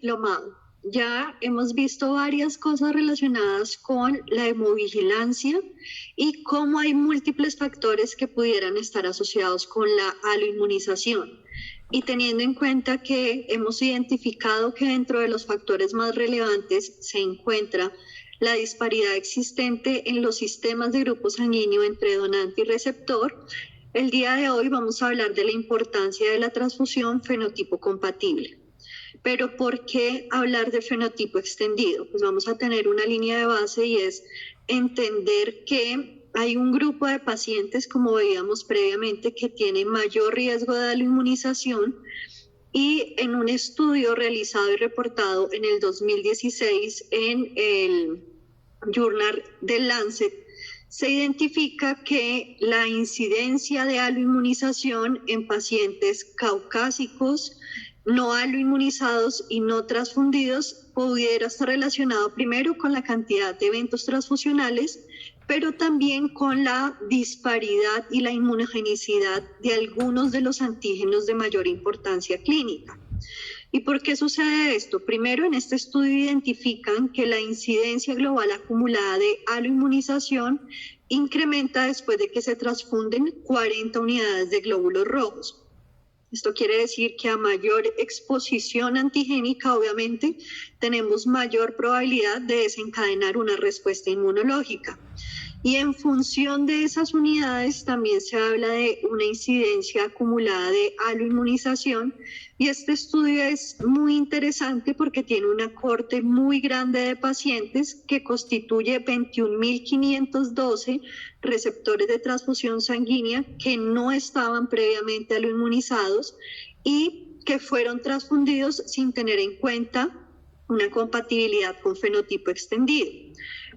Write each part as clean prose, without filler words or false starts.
diplomado. Ya hemos visto varias cosas relacionadas con la hemovigilancia y cómo hay múltiples factores que pudieran estar asociados con la aloinmunización. Y teniendo en cuenta que hemos identificado que dentro de los factores más relevantes se encuentra la disparidad existente en los sistemas de grupo sanguíneo entre donante y receptor, el día de hoy vamos a hablar de la importancia de la transfusión fenotipo compatible. Pero ¿por qué hablar de fenotipo extendido? Pues vamos a tener una línea de base y es entender que hay un grupo de pacientes, como veíamos previamente, que tienen mayor riesgo de aloinmunización, y en un estudio realizado y reportado en el 2016 en el Journal del Lancet, se identifica que la incidencia de aloinmunización en pacientes caucásicos, no aloinmunizados y no transfundidos pudiera estar relacionado primero con la cantidad de eventos transfusionales, pero también con la disparidad y la inmunogenicidad de algunos de los antígenos de mayor importancia clínica. ¿Y por qué sucede esto? Primero, en este estudio identifican que la incidencia global acumulada de aloinmunización incrementa después de que se transfunden 40 unidades de glóbulos rojos. Esto quiere decir que a mayor exposición antigénica, obviamente, tenemos mayor probabilidad de desencadenar una respuesta inmunológica. Y en función de esas unidades también se habla de una incidencia acumulada de aloinmunización, y este estudio es muy interesante porque tiene una cohorte muy grande de pacientes que constituye 21.512 receptores de transfusión sanguínea que no estaban previamente aloinmunizados y que fueron transfundidos sin tener en cuenta una compatibilidad con fenotipo extendido.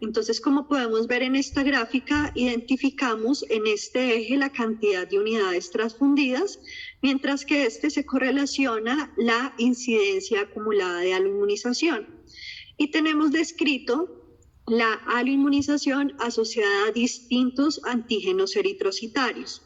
Entonces, como podemos ver en esta gráfica, identificamos en este eje la cantidad de unidades transfundidas, mientras que este se correlaciona la incidencia acumulada de aloinmunización. Y tenemos descrito la aloinmunización asociada a distintos antígenos eritrocitarios.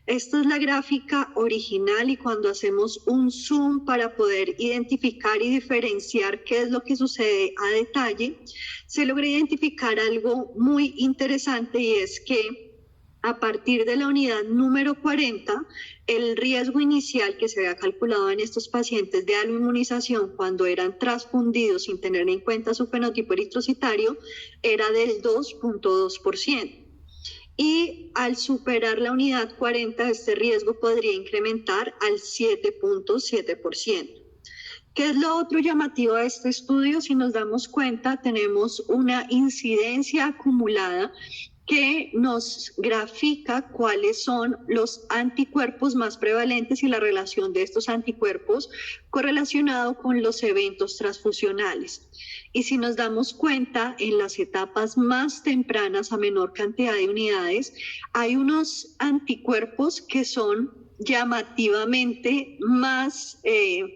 Esta es la gráfica original y cuando hacemos un zoom para poder identificar y diferenciar qué es lo que sucede a detalle, se logra identificar algo muy interesante, y es que a partir de la unidad número 40, el riesgo inicial que se había calculado en estos pacientes de aloinmunización cuando eran transfundidos sin tener en cuenta su fenotipo eritrocitario era del 2.2%. Y al superar la unidad 40, este riesgo podría incrementar al 7.7%. ¿Qué es lo otro llamativo de este estudio? Si nos damos cuenta, tenemos una incidencia acumulada que nos grafica cuáles son los anticuerpos más prevalentes y la relación de estos anticuerpos correlacionado con los eventos transfusionales. Y si nos damos cuenta, en las etapas más tempranas a menor cantidad de unidades, hay unos anticuerpos que son llamativamente más,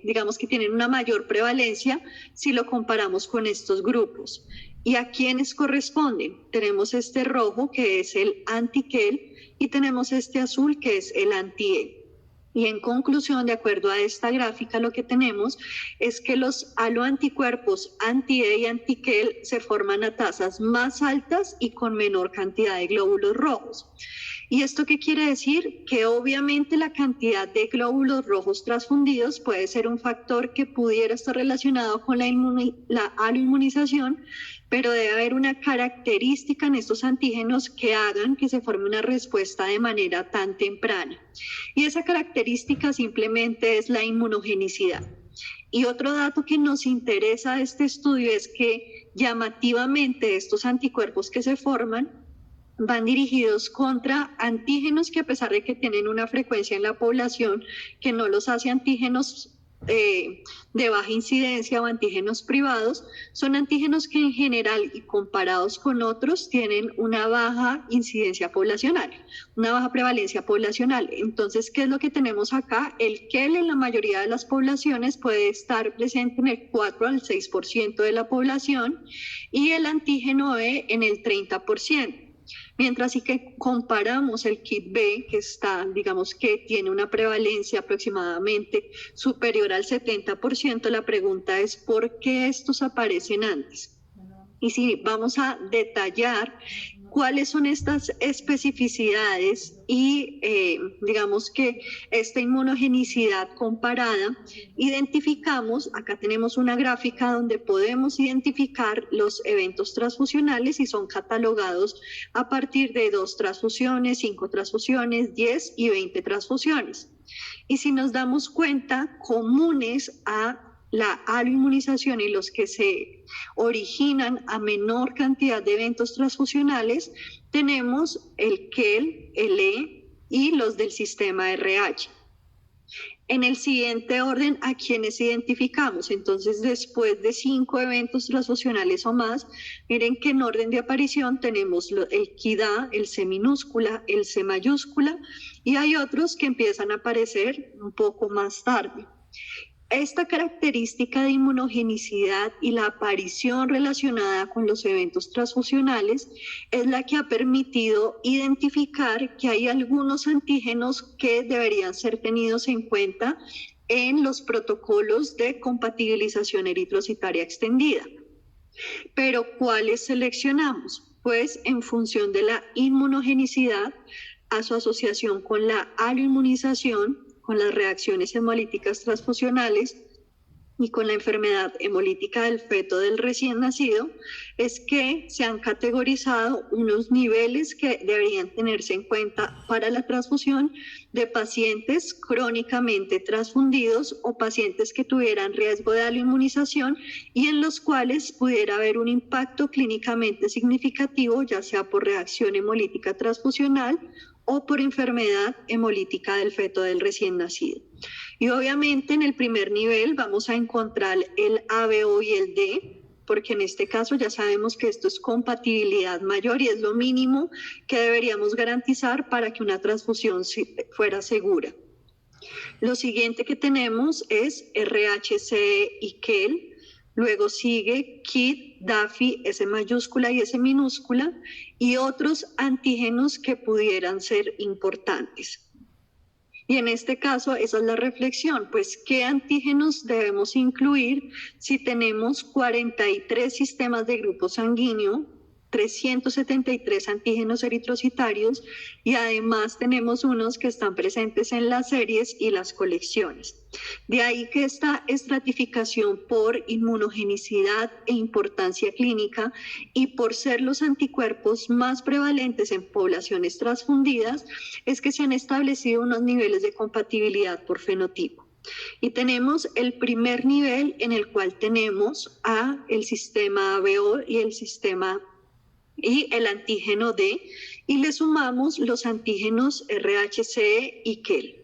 digamos que tienen una mayor prevalencia si lo comparamos con estos grupos. ¿Y a quiénes corresponden? Tenemos este rojo que es el anti-KEL y tenemos este azul que es el anti-E. Y en conclusión, de acuerdo a esta gráfica, lo que tenemos es que los aloanticuerpos anti-E y anti-KEL se forman a tasas más altas y con menor cantidad de glóbulos rojos. ¿Y esto qué quiere decir? Que obviamente la cantidad de glóbulos rojos transfundidos puede ser un factor que pudiera estar relacionado con la aloinmunización, pero debe haber una característica en estos antígenos que hagan que se forme una respuesta de manera tan temprana. Y esa característica simplemente es la inmunogenicidad. Y otro dato que nos interesa de este estudio es que llamativamente estos anticuerpos que se forman van dirigidos contra antígenos que, a pesar de que tienen una frecuencia en la población que no los hace antígenos de baja incidencia o antígenos privados, son antígenos que en general y comparados con otros tienen una baja incidencia poblacional, una baja prevalencia poblacional. Entonces, ¿qué es lo que tenemos acá? El KEL en la mayoría de las poblaciones puede estar presente en el 4 al 6% de la población y el antígeno E en el 30%. mientras que comparamos el kit B, que está, digamos que tiene una prevalencia aproximadamente superior al 70%, la pregunta es ¿por qué estos aparecen antes? Y si vamos a detallar cuáles son estas especificidades y digamos que esta inmunogenicidad comparada, identificamos, acá tenemos una gráfica donde podemos identificar los eventos transfusionales y son catalogados a partir de 2 transfusiones, 5 transfusiones, 10 y 20 transfusiones. Y si nos damos cuenta, comunes a la aloinmunización y los que se originan a menor cantidad de eventos transfusionales, tenemos el KEL, el E y los del sistema RH. En el siguiente orden, ¿a quienes identificamos? Entonces, después de 5 eventos transfusionales o más, miren que en orden de aparición tenemos el KIDA, el C minúscula, el C mayúscula, y hay otros que empiezan a aparecer un poco más tarde. Esta característica de inmunogenicidad y la aparición relacionada con los eventos transfusionales es la que ha permitido identificar que hay algunos antígenos que deberían ser tenidos en cuenta en los protocolos de compatibilización eritrocitaria extendida. Pero ¿cuáles seleccionamos? Pues en función de la inmunogenicidad, a su asociación con la aloinmunización, con las reacciones hemolíticas transfusionales y con la enfermedad hemolítica del feto del recién nacido, es que se han categorizado unos niveles que deberían tenerse en cuenta para la transfusión de pacientes crónicamente transfundidos o pacientes que tuvieran riesgo de aloinmunización y en los cuales pudiera haber un impacto clínicamente significativo, ya sea por reacción hemolítica transfusional o por enfermedad hemolítica del feto del recién nacido. Y obviamente en el primer nivel vamos a encontrar el ABO y el D, porque en este caso ya sabemos que esto es compatibilidad mayor y es lo mínimo que deberíamos garantizar para que una transfusión fuera segura. Lo siguiente que tenemos es RHCE y KEL. Luego sigue KIT, DAFI, S mayúscula y S minúscula, y otros antígenos que pudieran ser importantes. Y en este caso, esa es la reflexión, pues, ¿qué antígenos debemos incluir si tenemos 43 sistemas de grupo sanguíneo, 373 antígenos eritrocitarios y además tenemos unos que están presentes en las series y las colecciones? De ahí que esta estratificación por inmunogenicidad e importancia clínica y por ser los anticuerpos más prevalentes en poblaciones transfundidas es que se han establecido unos niveles de compatibilidad por fenotipo. Y tenemos el primer nivel en el cual tenemos el sistema ABO y el antígeno D, y le sumamos los antígenos RHCE y KEL.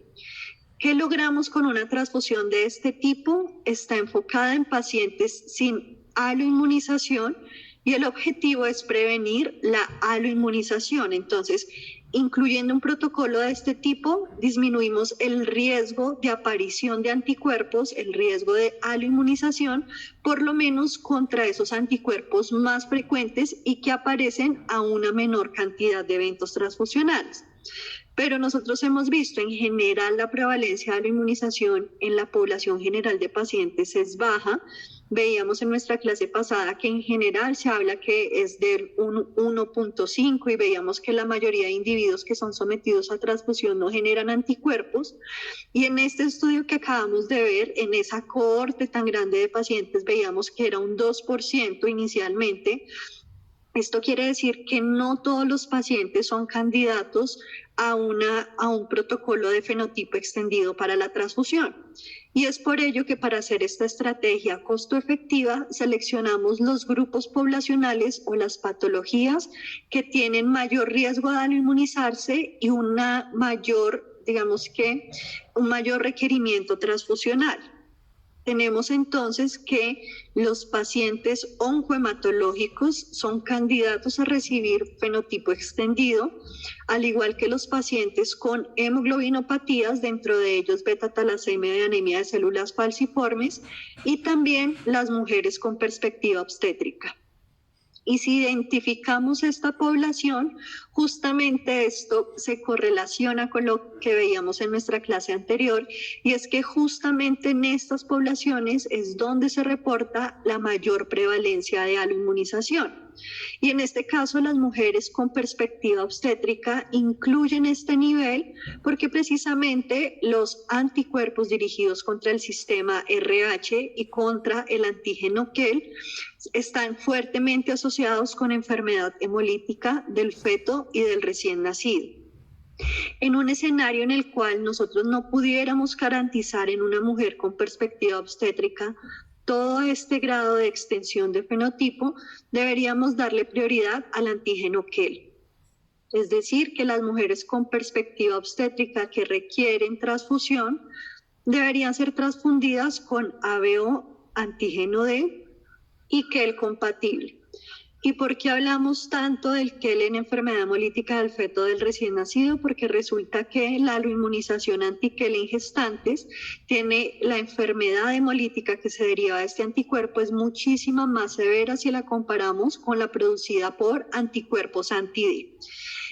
¿Qué logramos con una transfusión de este tipo? Está enfocada en pacientes sin aloinmunización y el objetivo es prevenir la aloinmunización. Entonces, incluyendo un protocolo de este tipo, disminuimos el riesgo de aparición de anticuerpos, el riesgo de aloinmunización, por lo menos contra esos anticuerpos más frecuentes y que aparecen a una menor cantidad de eventos transfusionales. Pero nosotros hemos visto en general la prevalencia de la inmunización en la población general de pacientes es baja. Veíamos en nuestra clase pasada que en general se habla que es del 1.5 y veíamos que la mayoría de individuos que son sometidos a transfusión no generan anticuerpos. Y en este estudio que acabamos de ver, en esa cohorte tan grande de pacientes, veíamos que era un 2% inicialmente. Esto quiere decir que no todos los pacientes son candidatos a un protocolo de fenotipo extendido para la transfusión. Y es por ello que para hacer esta estrategia costo efectiva seleccionamos los grupos poblacionales o las patologías que tienen mayor riesgo de inmunizarse y un mayor requerimiento transfusional. Tenemos entonces que los pacientes oncohematológicos son candidatos a recibir fenotipo extendido, al igual que los pacientes con hemoglobinopatías, dentro de ellos beta-talasemia y anemia de células falciformes, y también las mujeres con perspectiva obstétrica. Y si identificamos esta población, justamente esto se correlaciona con lo que veíamos en nuestra clase anterior, y es que justamente en estas poblaciones es donde se reporta la mayor prevalencia de aloinmunización. Y en este caso las mujeres con perspectiva obstétrica incluyen este nivel porque precisamente los anticuerpos dirigidos contra el sistema RH y contra el antígeno KEL están fuertemente asociados con enfermedad hemolítica del feto y del recién nacido. En un escenario en el cual nosotros no pudiéramos garantizar en una mujer con perspectiva obstétrica todo este grado de extensión de fenotipo, deberíamos darle prioridad al antígeno KEL. Es decir, que las mujeres con perspectiva obstétrica que requieren transfusión deberían ser transfundidas con ABO, antígeno D y KEL compatible. ¿Y por qué hablamos tanto del KEL en enfermedad hemolítica del feto del recién nacido? Porque resulta que la aloinmunización anti-KEL en gestantes tiene la enfermedad hemolítica que se deriva de este anticuerpo es muchísimo más severa si la comparamos con la producida por anticuerpos anti-D.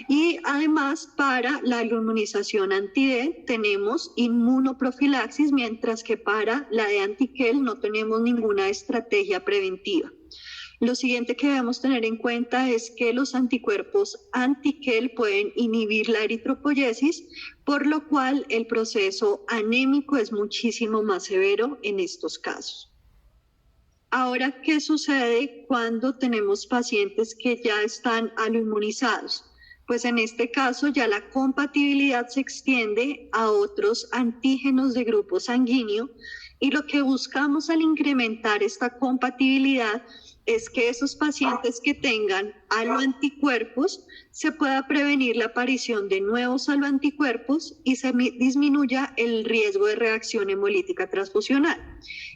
Y además para la aloinmunización anti-D tenemos inmunoprofilaxis, mientras que para la de anti-KEL no tenemos ninguna estrategia preventiva. Lo siguiente que debemos tener en cuenta es que los anticuerpos anti-KEL pueden inhibir la eritropoyesis, por lo cual el proceso anémico es muchísimo más severo en estos casos. Ahora, ¿qué sucede cuando tenemos pacientes que ya están aloinmunizados? Pues en este caso ya la compatibilidad se extiende a otros antígenos de grupo sanguíneo y lo que buscamos al incrementar esta compatibilidad es que esos pacientes que tengan aloanticuerpos se pueda prevenir la aparición de nuevos aloanticuerpos y se disminuya el riesgo de reacción hemolítica transfusional.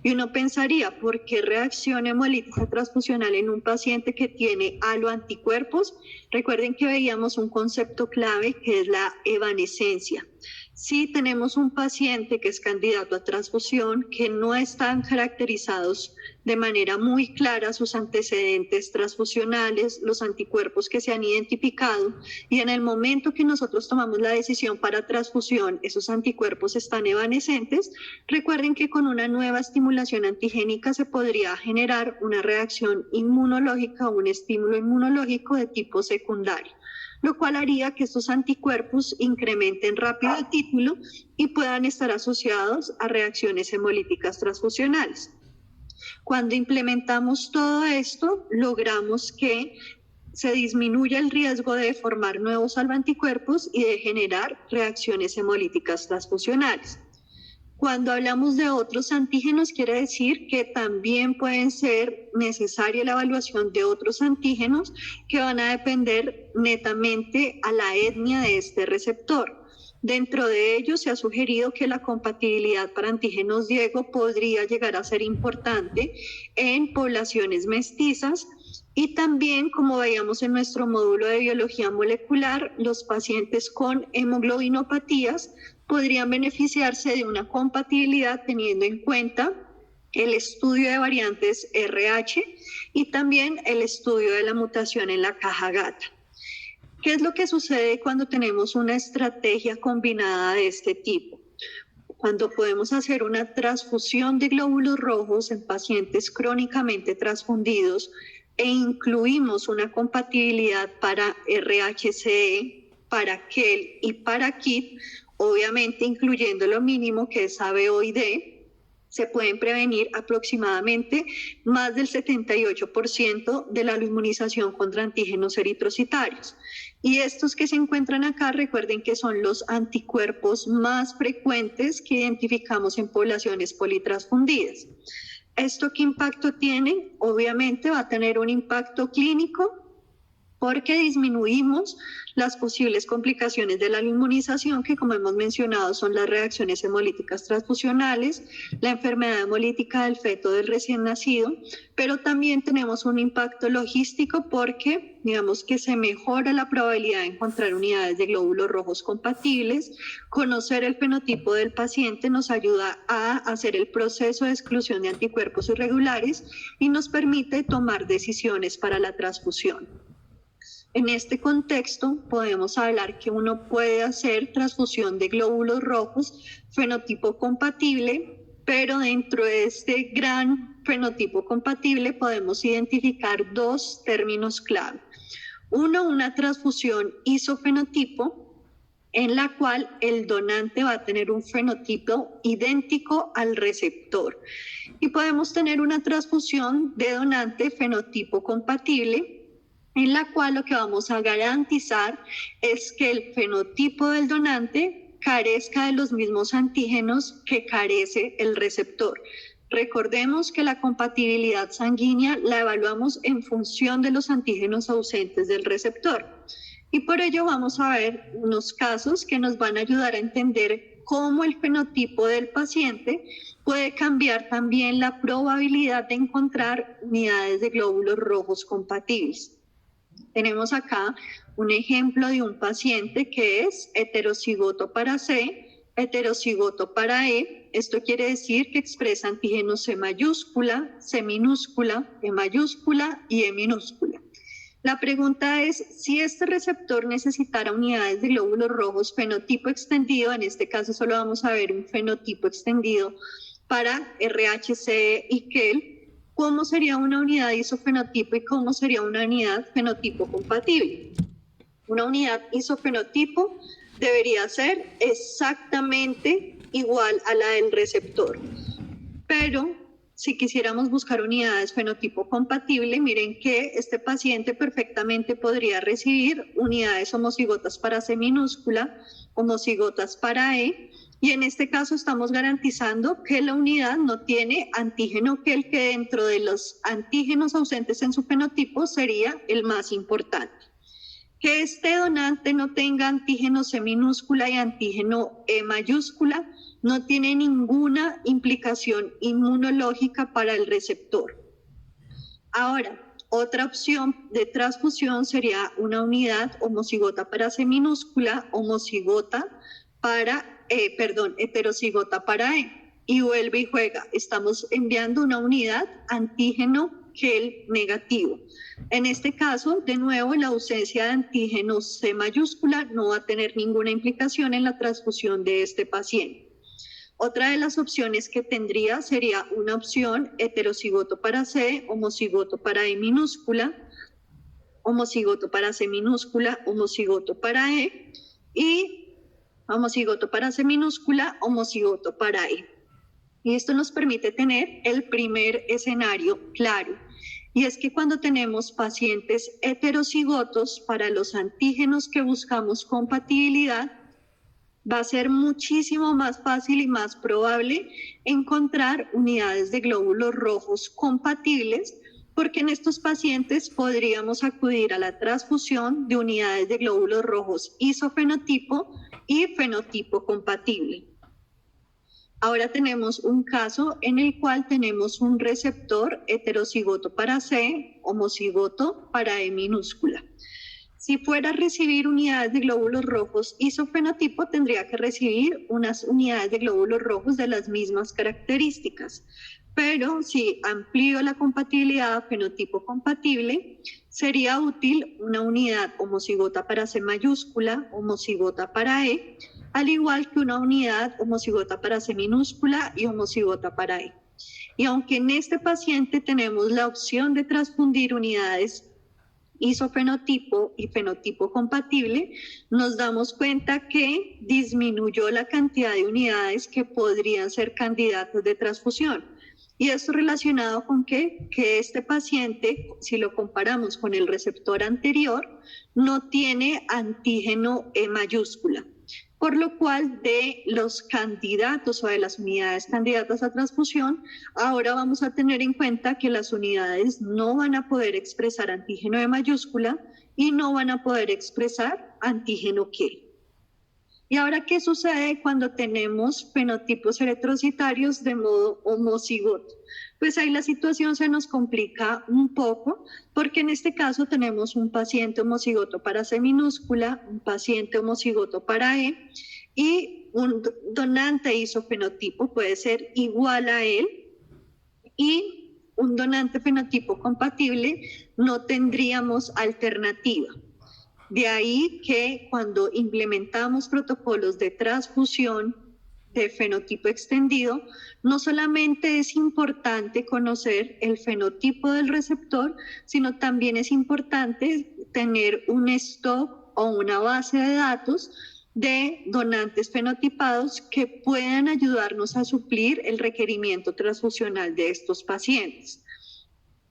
Y uno pensaría, ¿por qué reacción hemolítica transfusional en un paciente que tiene aloanticuerpos? Recuerden que veíamos un concepto clave que es la evanescencia. Si tenemos un paciente que es candidato a transfusión, que no están caracterizados de manera muy clara sus antecedentes transfusionales, los anticuerpos que se han identificado, y en el momento que nosotros tomamos la decisión para transfusión, esos anticuerpos están evanescentes, recuerden que con una nueva estimulación antigénica se podría generar una reacción inmunológica o un estímulo inmunológico de tipo secundario, lo cual haría que estos anticuerpos incrementen rápido el título y puedan estar asociados a reacciones hemolíticas transfusionales. Cuando implementamos todo esto, logramos que se disminuya el riesgo de formar nuevos anticuerpos y de generar reacciones hemolíticas transfusionales. Cuando hablamos de otros antígenos, quiere decir que también pueden ser necesaria la evaluación de otros antígenos que van a depender netamente a la etnia de este receptor. Dentro de ellos se ha sugerido que la compatibilidad para antígenos Diego podría llegar a ser importante en poblaciones mestizas y también, como veíamos en nuestro módulo de biología molecular, los pacientes con hemoglobinopatías podrían beneficiarse de una compatibilidad teniendo en cuenta el estudio de variantes RH y también el estudio de la mutación en la caja gata. ¿Qué es lo que sucede cuando tenemos una estrategia combinada de este tipo? Cuando podemos hacer una transfusión de glóbulos rojos en pacientes crónicamente transfundidos e incluimos una compatibilidad para RHCE, para KEL y para KIT, obviamente incluyendo lo mínimo que es ABO y D, se pueden prevenir aproximadamente más del 78% de la inmunización contra antígenos eritrocitarios. Y estos que se encuentran acá, recuerden que son los anticuerpos más frecuentes que identificamos en poblaciones politransfundidas. ¿Esto qué impacto tiene? Obviamente va a tener un impacto clínico porque disminuimos las posibles complicaciones de la inmunización, que como hemos mencionado son las reacciones hemolíticas transfusionales, la enfermedad hemolítica del feto del recién nacido, pero también tenemos un impacto logístico porque digamos que se mejora la probabilidad de encontrar unidades de glóbulos rojos compatibles. Conocer el fenotipo del paciente nos ayuda a hacer el proceso de exclusión de anticuerpos irregulares y nos permite tomar decisiones para la transfusión. En este contexto, podemos hablar que uno puede hacer transfusión de glóbulos rojos fenotipo compatible, pero dentro de este gran fenotipo compatible podemos identificar dos términos clave. Uno, una transfusión isofenotipo, en la cual el donante va a tener un fenotipo idéntico al receptor. Y podemos tener una transfusión de donante fenotipo compatible, en la cual lo que vamos a garantizar es que el fenotipo del donante carezca de los mismos antígenos que carece el receptor. Recordemos que la compatibilidad sanguínea la evaluamos en función de los antígenos ausentes del receptor. Y por ello vamos a ver unos casos que nos van a ayudar a entender cómo el fenotipo del paciente puede cambiar también la probabilidad de encontrar unidades de glóbulos rojos compatibles. Tenemos acá un ejemplo de un paciente que es heterocigoto para C, heterocigoto para E. Esto quiere decir que expresa antígenos C mayúscula, C minúscula, E mayúscula y E minúscula. La pregunta es si este receptor necesitara unidades de glóbulos rojos fenotipo extendido. En este caso solo vamos a ver un fenotipo extendido para RHC y KEL. ¿Cómo sería una unidad isofenotipo y cómo sería una unidad fenotipo compatible? Una unidad isofenotipo debería ser exactamente igual a la del receptor. Pero si quisiéramos buscar unidades fenotipo compatible, miren que este paciente perfectamente podría recibir unidades homocigotas para C minúscula, homocigotas para E, y en este caso estamos garantizando que la unidad no tiene antígeno que dentro de los antígenos ausentes en su fenotipo sería el más importante. Que este donante no tenga antígeno C minúscula y antígeno E mayúscula no tiene ninguna implicación inmunológica para el receptor. Ahora, otra opción de transfusión sería una unidad homocigota para C minúscula, homocigota para heterocigota para E. Y vuelve y juega. Estamos enviando una unidad antígeno gel negativo. En este caso, de nuevo, la ausencia de antígeno C mayúscula no va a tener ninguna implicación en la transfusión de este paciente. Otra de las opciones que tendría sería una opción heterocigoto para C, homocigoto para E minúscula, homocigoto para C minúscula, homocigoto para E y homocigoto para C minúscula, homocigoto para E. Y esto nos permite tener el primer escenario claro. Y es que cuando tenemos pacientes heterocigotos para los antígenos que buscamos compatibilidad, va a ser muchísimo más fácil y más probable encontrar unidades de glóbulos rojos compatibles, porque en estos pacientes podríamos acudir a la transfusión de unidades de glóbulos rojos isofenotipo y fenotipo compatible. Ahora tenemos un caso en el cual tenemos un receptor heterocigoto para C, homocigoto para E minúscula. Si fuera a recibir unidades de glóbulos rojos isofenotipo, tendría que recibir unas unidades de glóbulos rojos de las mismas características. Pero si amplío la compatibilidad a fenotipo compatible, sería útil una unidad homocigota para C mayúscula, homocigota para E, al igual que una unidad homocigota para C minúscula y homocigota para E. Y aunque en este paciente tenemos la opción de transfundir unidades isofenotipo y fenotipo compatible, nos damos cuenta que disminuyó la cantidad de unidades que podrían ser candidatos de transfusión. Y esto relacionado con que este paciente, si lo comparamos con el receptor anterior, no tiene antígeno E mayúscula. Por lo cual, de los candidatos o de las unidades candidatas a transfusión, ahora vamos a tener en cuenta que las unidades no van a poder expresar antígeno E mayúscula y no van a poder expresar antígeno Q. ¿Y ahora qué sucede cuando tenemos fenotipos eritrocitarios de modo homocigoto? Pues ahí la situación se nos complica un poco, porque en este caso tenemos un paciente homocigoto para C minúscula, un paciente homocigoto para E, y un donante isofenotipo puede ser igual a él, y un donante fenotipo compatible no tendríamos alternativa. De ahí que cuando implementamos protocolos de transfusión de fenotipo extendido, no solamente es importante conocer el fenotipo del receptor, sino también es importante tener un stock o una base de datos de donantes fenotipados que puedan ayudarnos a suplir el requerimiento transfusional de estos pacientes.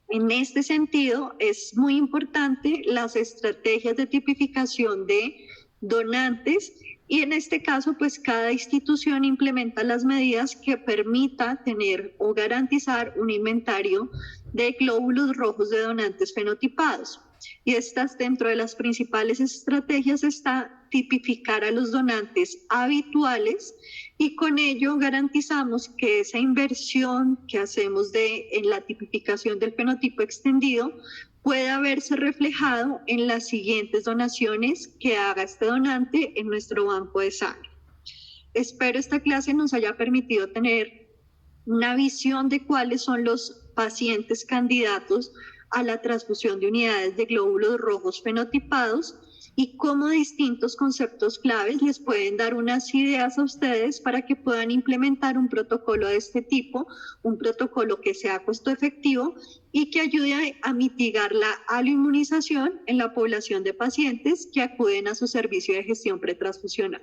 En este sentido, es muy importante las estrategias de tipificación de donantes y en este caso, pues cada institución implementa las medidas que permita tener o garantizar un inventario de glóbulos rojos de donantes fenotipados. Y estas, dentro de las principales estrategias, está tipificar a los donantes habituales y con ello garantizamos que esa inversión que hacemos en la tipificación del fenotipo extendido pueda verse reflejado en las siguientes donaciones que haga este donante en nuestro banco de sangre. Espero esta clase nos haya permitido tener una visión de cuáles son los pacientes candidatos a la transfusión de unidades de glóbulos rojos fenotipados y cómo distintos conceptos claves les pueden dar unas ideas a ustedes para que puedan implementar un protocolo de este tipo, un protocolo que sea costo efectivo y que ayude a mitigar la aloinmunización en la población de pacientes que acuden a su servicio de gestión pretransfusional.